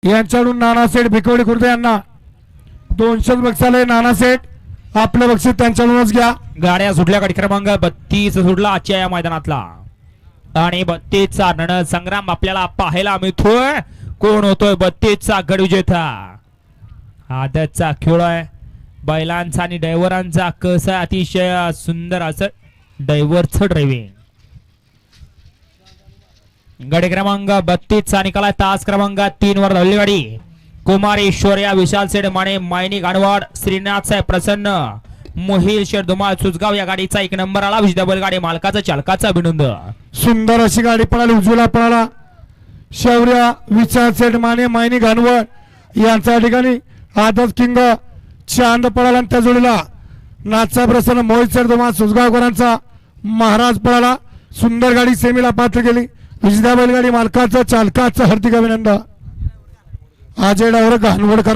यांच्याकडून नानासेठ भिकवडी खुर्द यांना 200 बक्षालय. नानासेठ आपलं बक्षीस त्यांच्याकडूनच घ्या. गाड्या सुटल्या गाडी क्रमांक 32 सुटला आजच्या या मैदानातला आणि 32 चा रण संग्राम आपल्याला पाहायला मिळतोय. कोण होतोय 32 चा गड विजेता. आदतचा खेळ आहे बैलांचा आणि ड्रायव्हरांचा. कसं अतिशय सुंदर असं ड्रायव्हरचं ड्रायव्हिंग. गाडी क्रमांक 32 चा निकाला तास क्रमांक 3 वर धावली गाडी. कुमारेश्वर या विशाल सेठ माने मायनी गाणवाड श्रीनाथ साहेब प्रसन्न मोहिल शेठ धुमाळ सुजगाव या गाडीचा 1 नंबर आला. विजय बैलगाडी मालकाचा चालकाचा अभिनंदन. सुंदर अशी गाडी पळाली. उजवीला पळाला शौर्य विशाल सेठ माने मायनी गाणवड यांच्या ठिकाणी. आदत किंग चांद पळाला आणि त्या जोडीला नाथचा प्रसन्न मोहित शेठ धुमाळ सुजगावकरांचा महाराज पळाला. सुंदर गाडी सेमीला पात्र केली. विजय बैलगाडी मालकाचं चालकाचं हार्दिक अभिनंदन. अजय डावरे गाणवडकर.